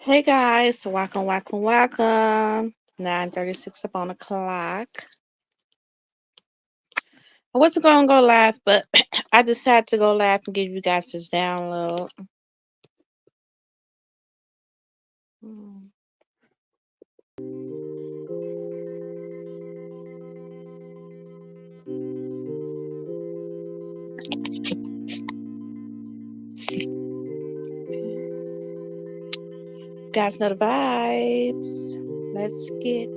Hey guys, welcome. 9:36 up on the clock. I wasn't gonna go live, but I decided to go live and give you guys this download. Hmm. Guys know the vibes. Let's get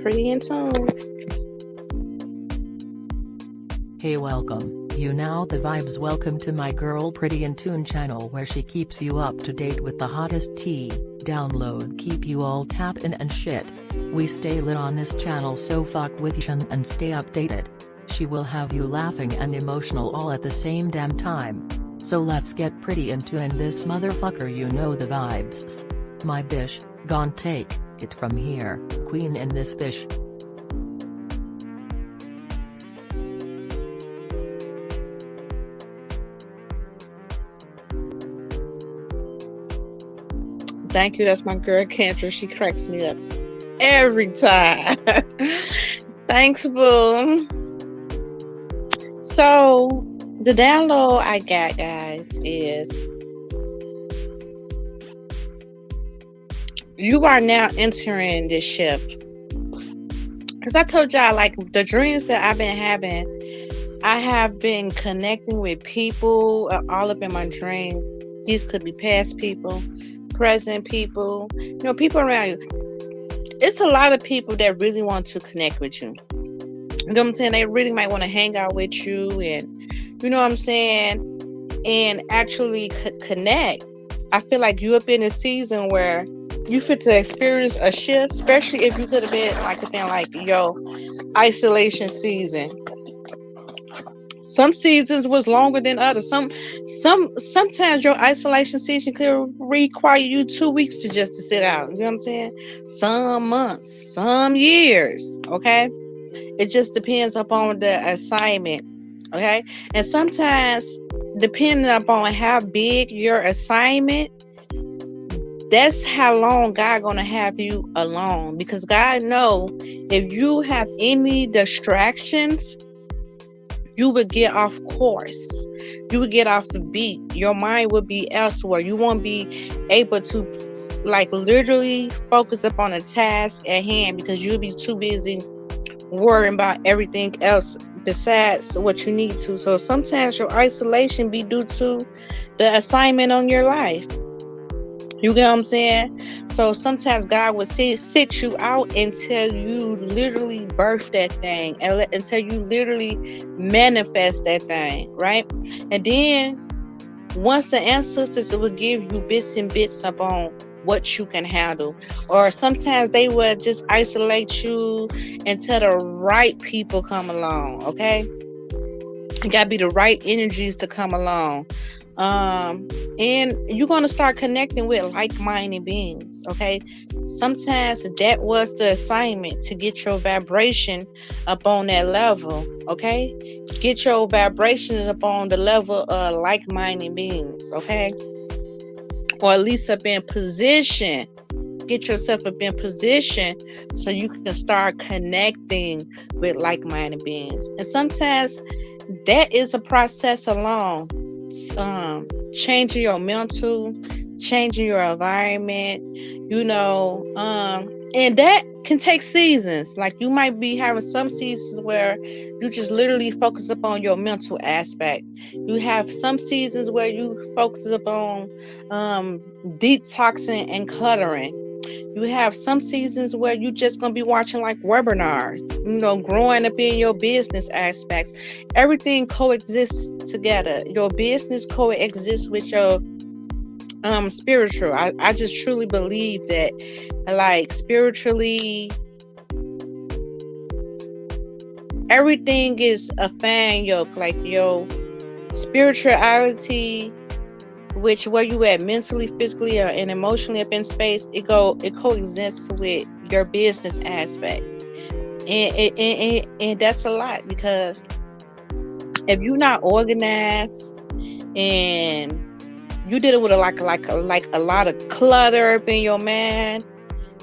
pretty in tune. Hey, welcome, you now the vibes. Welcome to my girl Pretty in Tune channel, where she keeps you up to date with the hottest tea. Download keep you all tappin' and shit. We stay lit on this channel, so fuck with you and stay updated. She will have you laughing and emotional all at the same damn time. So let's get pretty in tune this motherfucker, you know the vibes. My bish, gon' take it from here, queen in this bish. Thank you. That's my girl Kendra. She cracks me up every time. Thanks, boo. So the download I got, guys, is you are now entering this shift. Because I told y'all, like, the dreams that I've been having, I have been connecting with people all up in my dream. These could be past people, present people, people around you. It's a lot of people that really want to connect with you. You know what I'm saying? They really might want to hang out with you and, you know what I'm saying? And actually connect. I feel like you up in a season where you fit to experience a shift, especially if you could have been like, isolation season. Some seasons was longer than others. Sometimes your isolation season could require you 2 weeks to sit out. You know what I'm saying? Some months, some years. Okay, it just depends upon the assignment. Okay, and sometimes depending upon how big your assignment, that's how long God gonna have you alone. Because God know if you have any distractions, you would get off course. You would get off the beat. Your mind would be elsewhere. You won't be able to literally focus upon a task at hand because you'll be too busy worrying about everything else besides what you need to. So sometimes your isolation be due to the assignment on your life. You get what I'm saying? So sometimes God will sit you out until you literally birth that thing, and until you literally manifest that thing, right? And then once the ancestors will give you bits and bits upon what you can handle, or sometimes they will just isolate you until the right people come along. Okay, it gotta be the right energies to come along. And you're going to start connecting with like-minded beings. Okay, sometimes that was the assignment, to get your vibration up on that level. Okay, get your vibrations up on the level of like-minded beings. Okay, or at least up in position. Get yourself up in position so you can start connecting with like-minded beings. And sometimes that is a process alone. Changing your mental, changing your environment, and that can take seasons. Like, you might be having some seasons where you just literally focus upon your mental aspect. You have some seasons where you focus upon detoxing and cluttering. You have some seasons where you just gonna be watching like webinars, growing up in your business aspects. Everything coexists together. Your business coexists with your spiritual. I just truly believe that, like, spiritually, everything is a fan yoke. Like, your spirituality, which where you at mentally, physically, and emotionally up in space, it coexists with your business aspect, and that's a lot, because If you're not organized and you did it with like a lot of clutter up in your mind,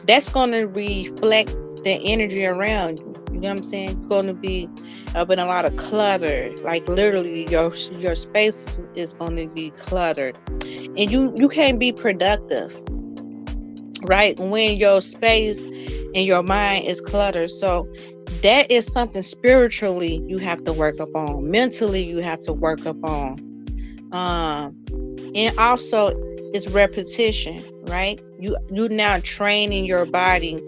that's gonna reflect the energy around you. You know what I'm saying? You're gonna be up in a lot of clutter. Like literally, your space is gonna be cluttered, and you can't be productive, right? When your space and your mind is cluttered. So that is something spiritually you have to work upon. Mentally, you have to work upon. And also it's repetition, right? You now training your body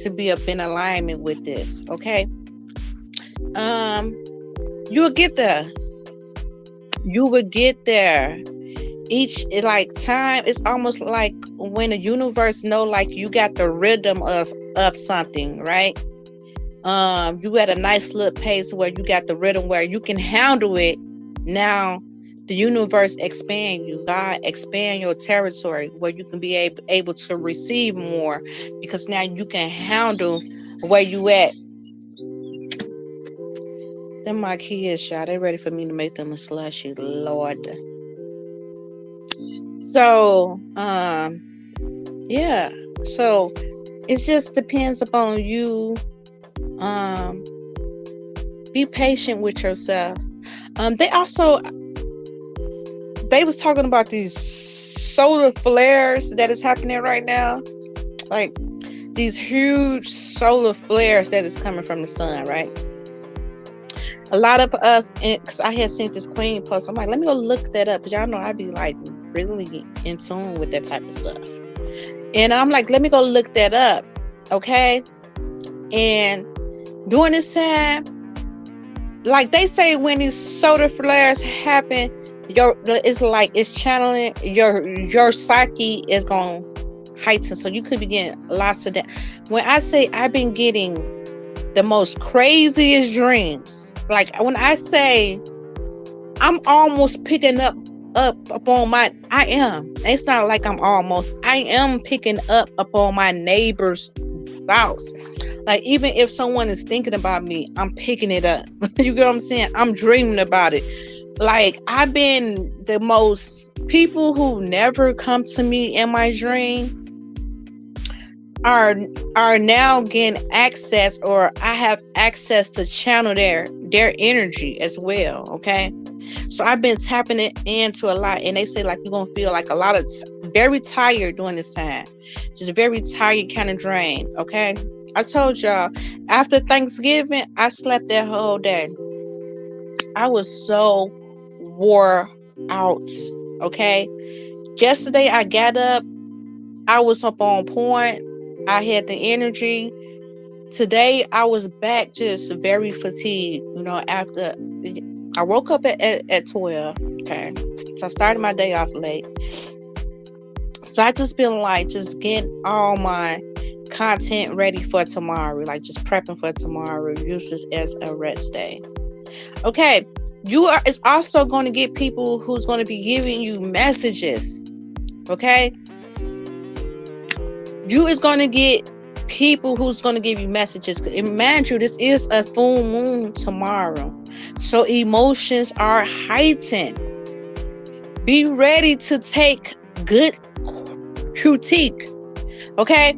to be up in alignment with this. Okay. You'll get there. You will get there. Each like time, it's almost like when the universe know like you got the rhythm of something, right? You at a nice little pace where you got the rhythm where you can handle it. Now the universe expand you. God expand your territory where you can be able to receive more, because now you can handle where you at. Them my kids, y'all. They ready for me to make them a slushy, Lord. So, yeah. So it just depends upon you. Be patient with yourself. They was talking about these solar flares that is happening right now. Like these huge solar flares that is coming from the sun, right? A lot of us, because I had seen this Queen post, I'm like, let me go look that up, because y'all know I be like really in tune with that type of stuff. And I'm like, let me go look that up, okay? And during this time, like they say, when these solar flares happen, it's channeling your psyche is gonna heighten, so you could be getting lots of that. When I say I've been getting the most craziest dreams, like when I say I'm almost picking up upon my, I am. It's not like I am picking up upon my neighbor's thoughts. Like even if someone is thinking about me, I'm picking it up. You get what I'm saying? I'm dreaming about it. Like I've been the most, people who never come to me in my dream are now getting access, or I have access to channel their energy as well. Okay. So I've been tapping it into a lot, and they say like you're gonna feel like a lot of very tired during this time, just very tired, kind of drained. Okay. I told y'all after Thanksgiving, I slept that whole day. I was so wore out. Okay. Yesterday I got up, I was up on point. I had the energy. Today I was back just very fatigued, after I woke up at 12. Okay. So I started my day off late. So I just been like just getting all my content ready for tomorrow, like just prepping for tomorrow, use this as a rest day. Okay. It's also going to get people who's going to be giving you messages. Okay. You is going to get people who's going to give you messages. Imagine this is a full moon tomorrow. So emotions are heightened. Be ready to take good critique. Okay?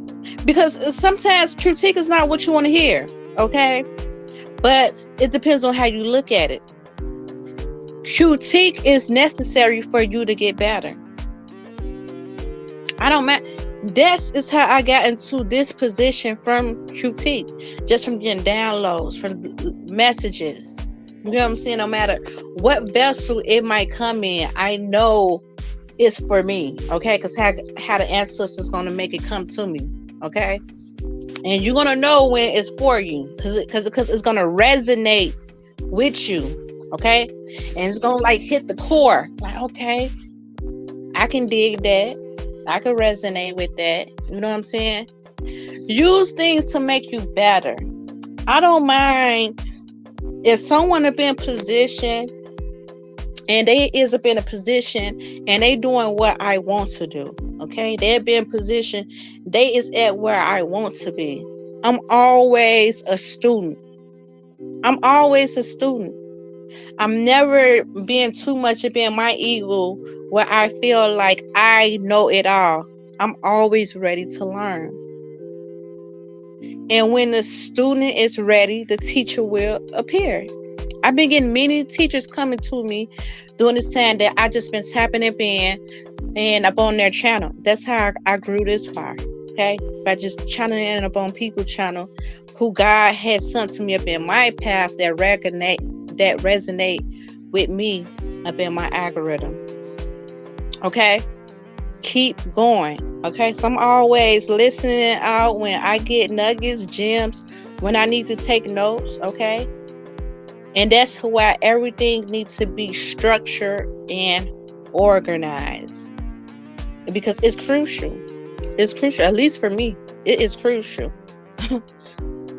Because sometimes critique is not what you want to hear. Okay? But it depends on how you look at it. Critique is necessary for you to get better. I don't matter. This is how I got into this position from critique, just from getting downloads, from messages. You know what I'm saying? No matter what vessel it might come in, I know it's for me, okay? Because how the ancestors going to make it come to me, okay? And you're going to know when it's for you, because it's going to resonate with you, okay? And it's going to like hit the core, like, okay, I can dig that. I can resonate with that. You know what I'm saying? Use things to make you better. I don't mind if someone have been in position and they is up in a position and they doing what I want to do. Okay? They've been in position. They is at where I want to be. I'm always a student. I'm never being too much of being my ego where I feel like I know it all. I'm always ready to learn. And when the student is ready, the teacher will appear. I've been getting many teachers coming to me during this time that I just been tapping it in and up on their channel. That's how I grew this far. Okay, by just channeling up on people's channel who God had sent to me up in my path that resonate with me up in my algorithm. Okay, keep going. Okay, so I'm always listening out when I get nuggets, gems, when I need to take notes. Okay, and that's why everything needs to be structured and organized, because it's crucial. It's crucial, at least for me. It is crucial.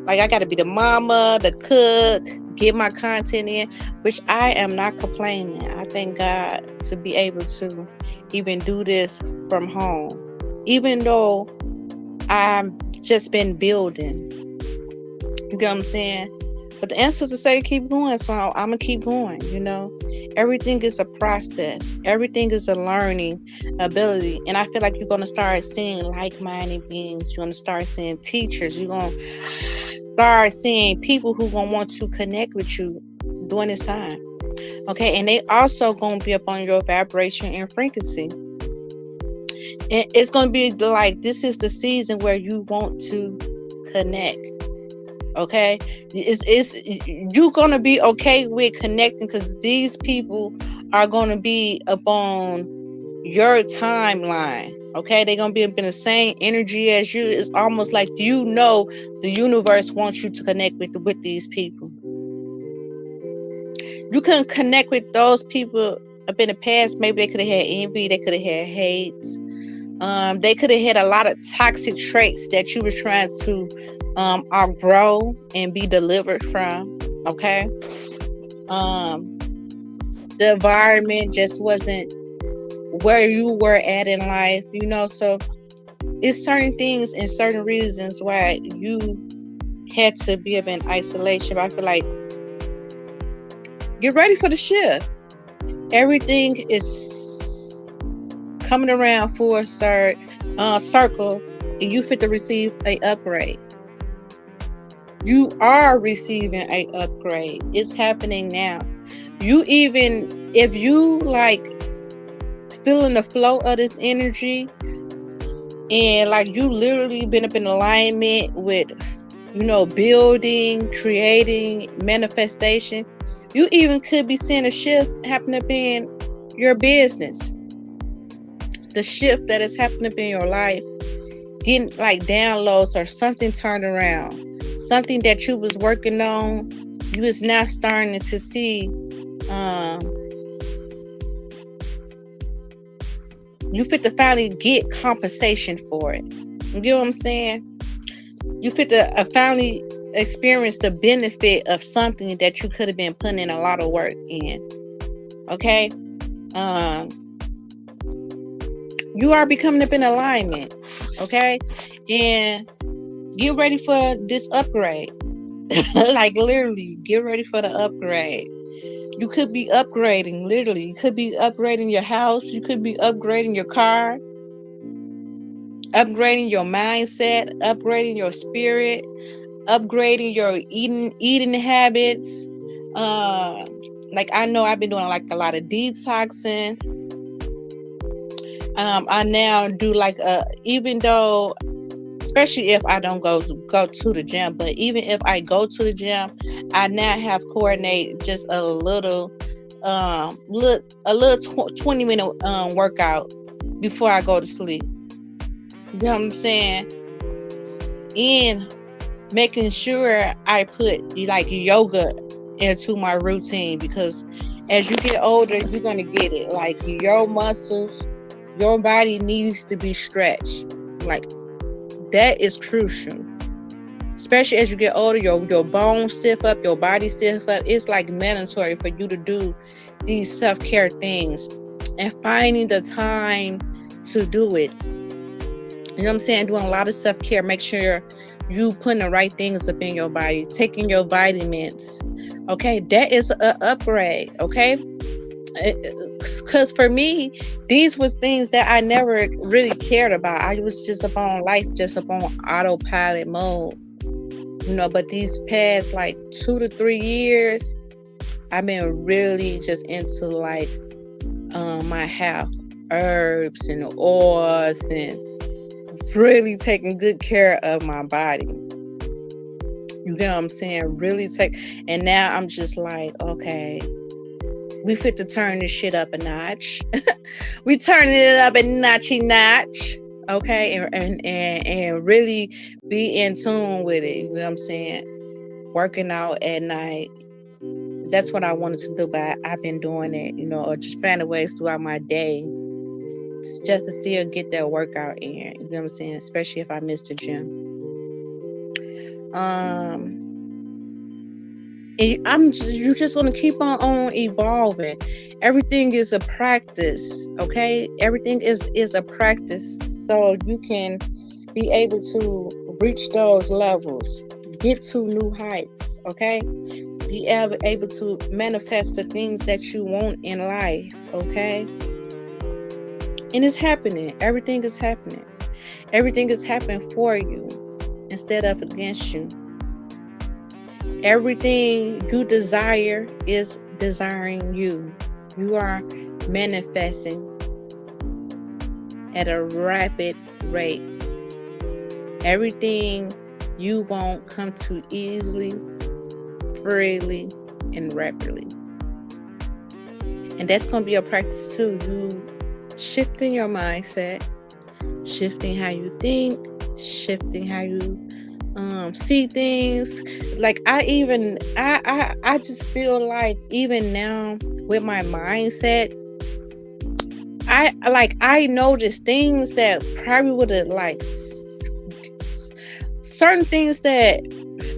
Like, I got to be the mama, the cook, get my content in, which I am not complaining. I thank God to be able to even do this from home, even though I've just been building. You get what I'm saying? But the ancestors say keep going, so I'm going to keep going, you know. Everything is a process. Everything is a learning ability. And I feel like you're going to start seeing like-minded beings. You're going to start seeing teachers. You're going to start seeing people who going to want to connect with you during this time. Okay? And they also going to be up on your vibration and frequency. And it's going to be like, this is the season where you want to connect. Okay, it's you're gonna be okay with connecting, because these people are gonna be upon your timeline. Okay, they're gonna be in the same energy as you. It's almost like, you know, the universe wants you to connect with these people. You can connect with those people up in the past. Maybe they could have had envy, they could have had hate. They could have had a lot of toxic traits that you were trying to outgrow and be delivered from. Okay, the environment just wasn't where you were at in life, you know. So it's certain things and certain reasons why you had to be up in isolation. But I feel like, get ready for the shift. Everything is coming around for a circle, and you fit to receive a upgrade. You are receiving a upgrade. It's happening now. You, even if you like feeling the flow of this energy, and like you literally been up in alignment with, you know, building, creating, manifestation, you even could be seeing a shift happening in your business. The shift that is happening in your life, getting like downloads or something turned around, something that you was working on, you is now starting to see. You fit to finally get compensation for it. You get what I'm saying? You fit to finally experience the benefit of something that you could have been putting in a lot of work in. Okay? You are becoming up in alignment. Okay? And get ready for this upgrade. Like, literally, get ready for the upgrade. You could be upgrading, literally. You could be upgrading your house. You could be upgrading your car. Upgrading your mindset. Upgrading your spirit. Upgrading your eating habits. Like, I know I've been doing like a lot of detoxing. I now do like even though, especially if I don't go to the gym, but even if I go to the gym, I now have coordinated just a little 20-minute workout before I go to sleep. You know what I'm saying? And making sure I put like yoga into my routine, because as you get older, you're gonna get it. Like, your muscles, your body needs to be stretched. Like, that is crucial. Especially as you get older, your bones stiff up, your body stiff up. It's like mandatory for you to do these self-care things and finding the time to do it. You know what I'm saying? Doing a lot of self-care. Make sure you putting the right things up in your body, taking your vitamins. Okay, that is an upgrade. Okay, because for me, these was things that I never really cared about. I was just upon life, just upon autopilot mode, but these past like 2 to 3 years, I've been really just into like my health, herbs and oils, and really taking good care of my body. You get what I'm saying? Really take. And now I'm just like, okay, we fit to turn this shit up a notch. We turning it up a notchy notch. Okay, and really be in tune with it. You know what I'm saying? Working out at night. That's what I wanted to do, but I've been doing it, or just finding ways throughout my day just to still get that workout in. You know what I'm saying? Especially if I miss the gym. You're just gonna keep on evolving. Everything is a practice, okay? Everything is a practice, so you can be able to reach those levels, get to new heights, okay? Be able to manifest the things that you want in life, okay? And it's happening. Everything is happening. Everything is happening for you instead of against you. Everything you desire is desiring you. You are manifesting at a rapid rate. Everything you want come to easily, freely, and rapidly. And that's going to be a practice too. You shifting your mindset, shifting how you think, shifting how you see things. Like I just feel like even now with my mindset, I noticed things that probably would have certain things that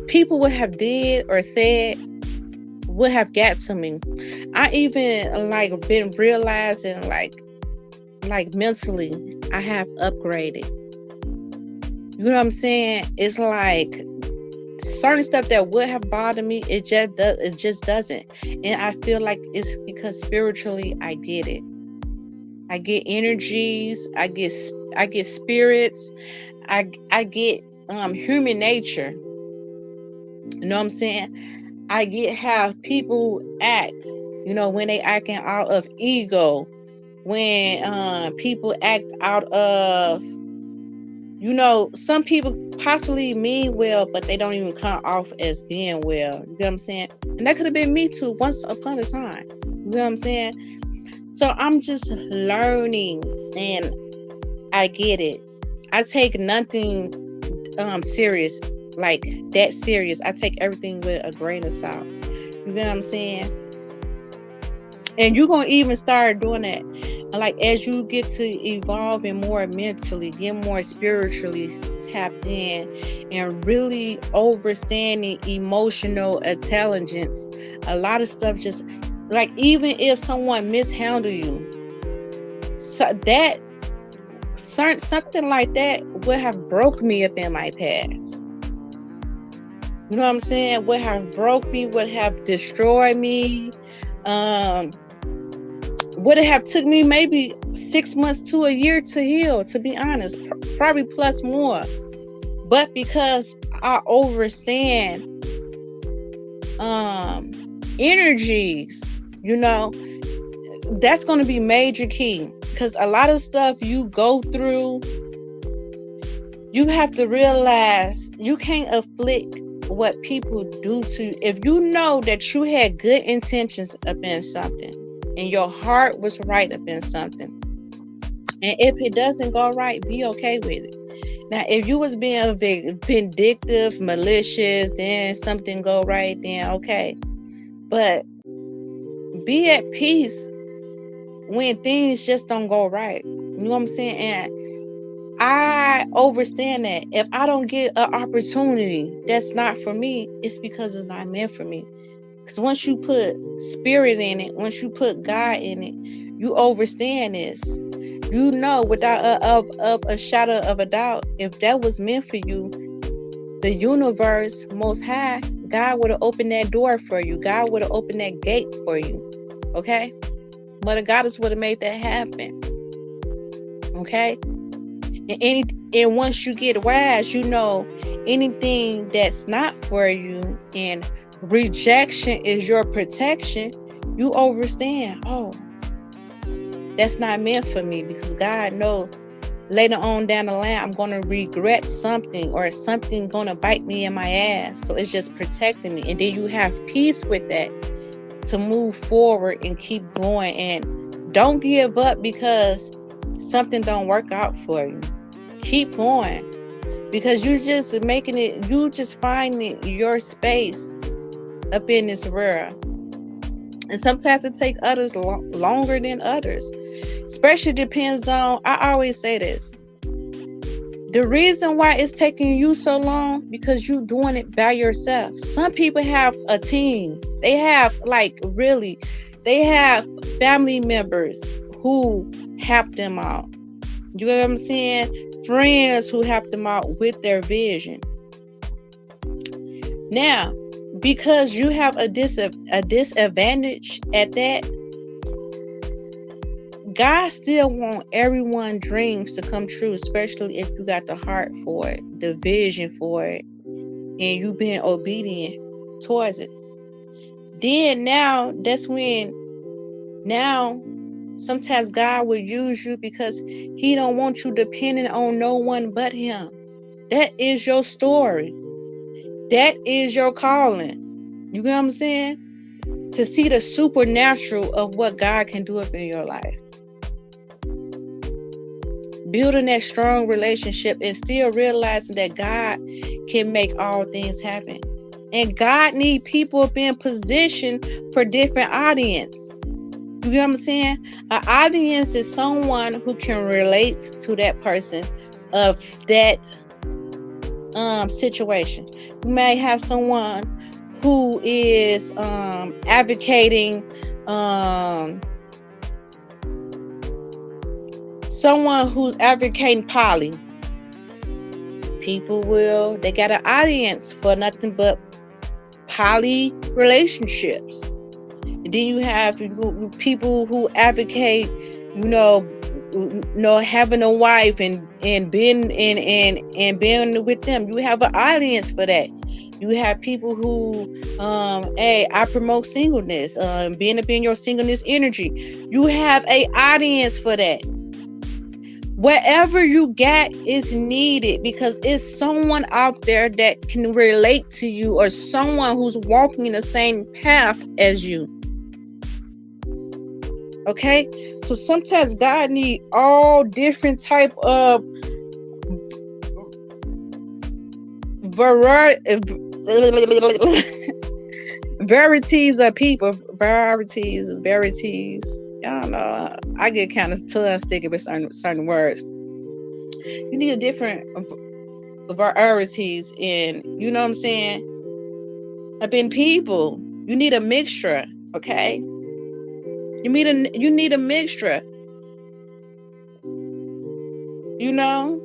people would have did or said would have got to me. I even been realizing like mentally I have upgraded. You know what I'm saying? It's like certain stuff that would have bothered me, it just doesn't. And I feel like it's because spiritually I get it. I get energies, I get spirits, I get human nature. You know what I'm saying? I get how people act, when they acting out of ego, when people act out of, some people possibly mean well, but they don't even come off as being well. You know what I'm saying? And that could have been me too once upon a time. You know what I'm saying? So I'm just learning, and I get it. I take nothing serious, like that serious. I take everything with a grain of salt. You know what I'm saying? And you're going to even start doing that. Like as you get to evolving more mentally, get more spiritually tapped in, and really understanding emotional intelligence, a lot of stuff just like, even if someone mishandle you, so that something like that would have broke me up in my past. You know what I'm saying? Would have broke me, would have destroyed me. Would it have took me maybe 6 months to a year to heal, to be honest, probably plus more. But because I understand energies, that's going to be major key. Because a lot of stuff you go through, you have to realize you can't afflict what people do to you. If you know that you had good intentions up in something, and your heart was right up in something, and if it doesn't go right, be okay with it. Now, if you was being vindictive, malicious, then something go right, then okay. But be at peace when things just don't go right. You know what I'm saying? And I understand that if I don't get an opportunity that's not for me, it's because it's not meant for me. Because once you put spirit in it, once you put God in it, you understand this. Without a shadow of a doubt, if that was meant for you, the universe, most high, God would have opened that door for you. God would have opened that gate for you. Okay? Mother Goddess would have made that happen. Okay? And once you get wise, you know anything that's not for you and rejection is your protection, you understand, oh, that's not meant for me, because God knows later on down the line I'm going to regret something, or something going to bite me in my ass. So it's just protecting me. And then you have peace with that to move forward and keep going. And don't give up because something don't work out for you. Keep going, because you just making it, you just finding your space up in this world. And sometimes it takes others longer than others. Especially depends on, I always say this, the reason why it's taking you so long, because you're doing it by yourself. Some people have a team. They have they have family members who help them out. You know what I'm saying? Friends who help them out with their vision. Now, because you have a disadvantage at that, God still wants everyone's dreams to come true, especially if you got the heart for it, the vision for it, and you being obedient towards it. Then now, that's when, now, sometimes God will use you because he don't want you dependent on no one but him. That is your story. That is your calling. You know what I'm saying? To see the supernatural of what God can do up in your life. Building that strong relationship and still realizing that God can make all things happen. And God need people being positioned for different audience. You know what I'm saying? An audience is someone who can relate to that person of that situation. You may have someone who is advocating someone who's advocating poly. People they got an audience for nothing but poly relationships. And then you have people who advocate, having a wife and being being with them. You have an audience for that. You have people who, I promote singleness, being up in your singleness energy. You have an audience for that. Whatever you got is needed, because it's someone out there that can relate to you, or someone who's walking in the same path as you. Okay? So sometimes God needs all different type of varieties of people. Varieties. I don't know. I get kind of tongue sticky with certain words. You need a different varieties in, you know what I'm saying? I've been people. You need a mixture, okay? You need a mixture. You know?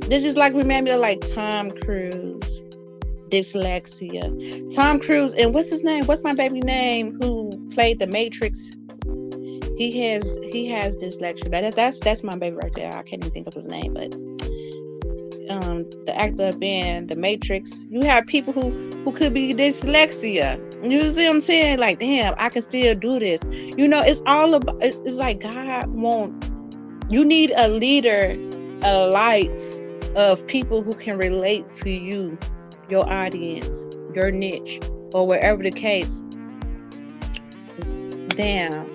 This is like, remind me of like Tom Cruise. Dyslexia. Tom Cruise, and what's his name? What's my baby name? Who played the Matrix? He has dyslexia. That's my baby right there. I can't even think of his name, but the actor being the Matrix. You have people who could be dyslexia. You see what I'm saying? Like, damn, I can still do this. It's all about. It's like God wants. You need a leader, a light of people who can relate to you, your audience, your niche, or wherever the case. Damn,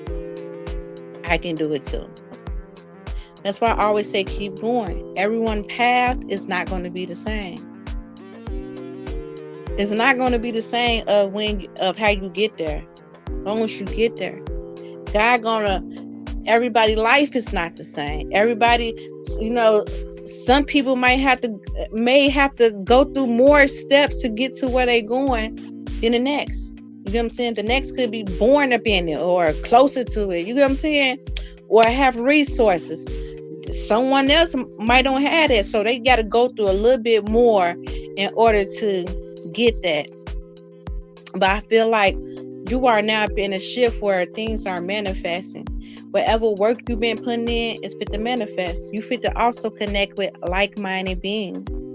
I can do it too. That's why I always say keep going. Everyone's path is not going to be the same. It's not going to be the same of how you get there. As long as you get there, everybody's life is not the same. Everybody, some people may have to go through more steps to get to where they're going than the next. You know what I'm saying? The next could be born up in it or closer to it. You know what I'm saying? Or have resources. someone else might don't have that, so they got to go through a little bit more in order to get that. But I feel like you are now in a shift where things are manifesting. Whatever work you've been putting in is fit to manifest. You fit to also connect with like-minded beings.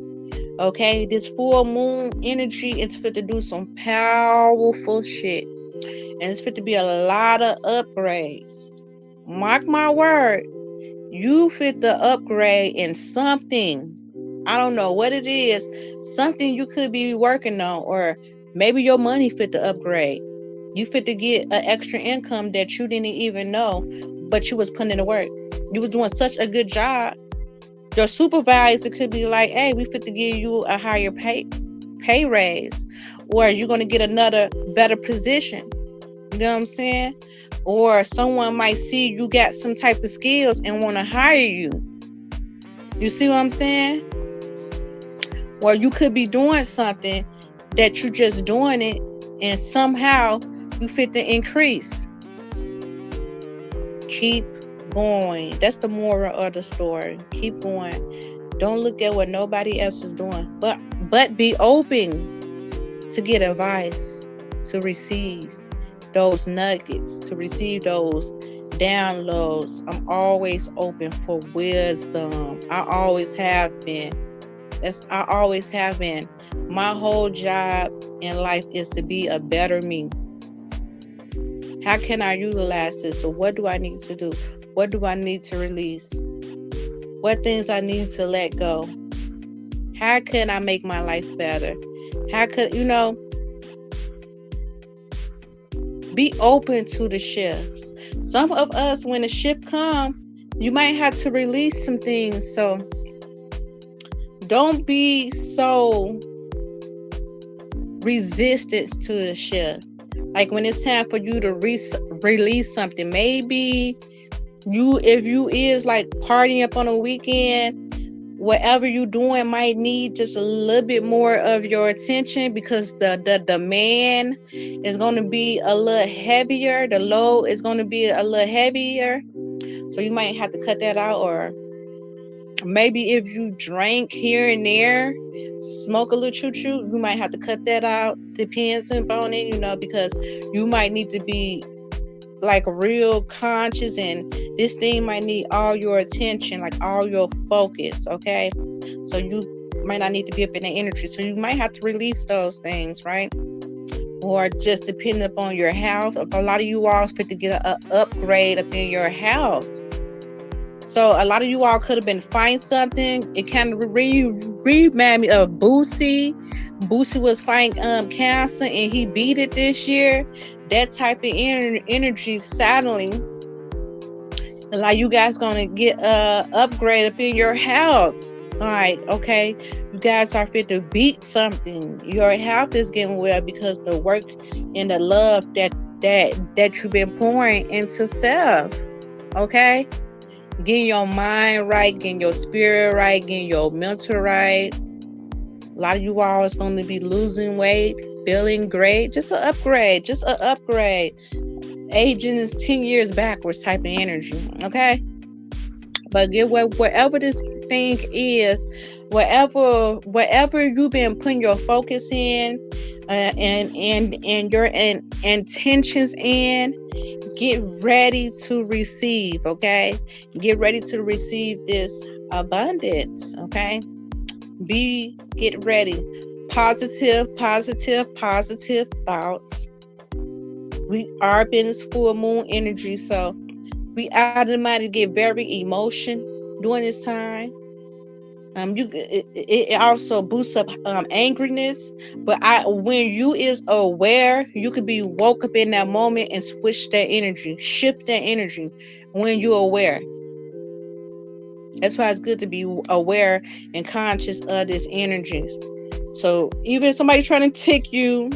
Okay, this full moon energy is fit to do some powerful shit, and it's fit to be a lot of upgrades. Mark my word, you fit to upgrade in something. I don't know what it is. Something you could be working on, or maybe your money fit to upgrade. You fit to get an extra income that you didn't even know, but you was putting in the work. You was doing such a good job. Your supervisor could be like, hey, we fit to give you a higher pay raise, or you're going to get another better position. You know what I'm saying? Or someone might see you got some type of skills and want to hire you. You see what I'm saying? Or you could be doing something that you just doing it, and somehow you fit to increase. Keep going. That's the moral of the story. Keep going. Don't look at what nobody else is doing, but be open to get advice, to receive those nuggets, to receive those downloads. I'm always open for wisdom. I always have been. I always have been. My whole job in life is to be a better me. How can I utilize this? So what do I need to do? What do I need to release? What things I need to let go? How can I make my life better? How could, be open to the shifts. Some of us, when the shift comes, you might have to release some things. So don't be so resistant to the shift. Like when it's time for you to release something, maybe if you is like partying up on a weekend, whatever you doing might need just a little bit more of your attention, because the demand is going to be a little heavier. The load is going to be a little heavier. So you might have to cut that out. Or maybe if you drink here and there, smoke a little choo-choo, you might have to cut that out. Depends on it, because you might need to be like real conscious, and this thing might need all your attention, like all your focus. Okay, so you might not need to be up in the energy, so you might have to release those things, right? Or just depending upon your health. A lot of you all fit to get an upgrade up in your health. So a lot of you all could have been fighting something. It kind of remind me of Boosie. Boosie was fighting cancer, and he beat it this year. That type of energy suddenly, like you guys gonna get upgrade up in your health. All right, okay, you guys are fit to beat something. Your health is getting well because the work and the love that you've been pouring into self. Okay, getting your mind right, getting your spirit right, getting your mental right. A lot of you all is going to be losing weight, feeling great. Just an upgrade. Aging is 10 years backwards type of energy. Okay? But get whatever this thing is, whatever you've been putting your focus in and your intentions in, get ready to receive. Okay? Get ready to receive this abundance. Okay? Get ready. Positive thoughts. We are in this full moon energy, so we automatically get very emotion during this time. It also boosts up angriness, but when you is aware, you could be woke up in that moment and switch that energy, shift that energy when you're aware. That's why it's good to be aware and conscious of this energy. So even somebody trying to tick you,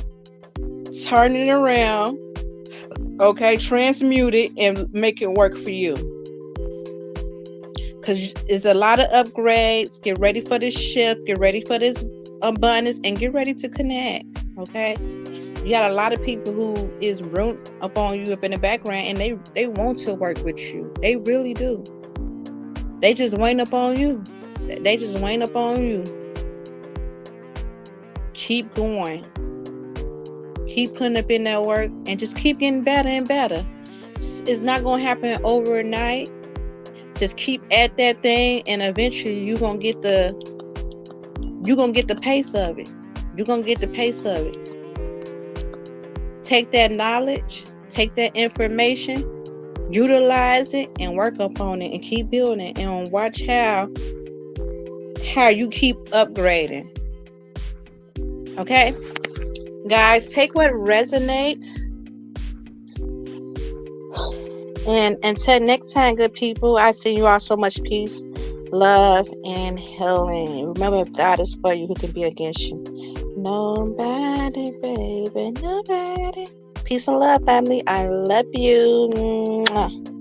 turn it around, okay, transmute it and make it work for you. Because it's a lot of upgrades. Get ready for this shift. Get ready for this abundance, and get ready to connect. Okay, you got a lot of people who is rooting up on you up in the background, and they want to work with you. They really do. They just waiting up on you. They just waiting up on you. Keep going. Keep putting up in that work and just keep getting better and better. It's not going to happen overnight. Just keep at that thing, and eventually you're going to get the pace of it. You're going to get the pace of it. Take that knowledge, take that information, utilize it, and work upon it, and keep building, and watch how you keep upgrading. Okay? Guys, take what resonates. And until next time, good people, I send you all so much peace, love, and healing. Remember, if God is for you, who can be against you? Nobody, baby, nobody. Peace and love, family. I love you. Mwah.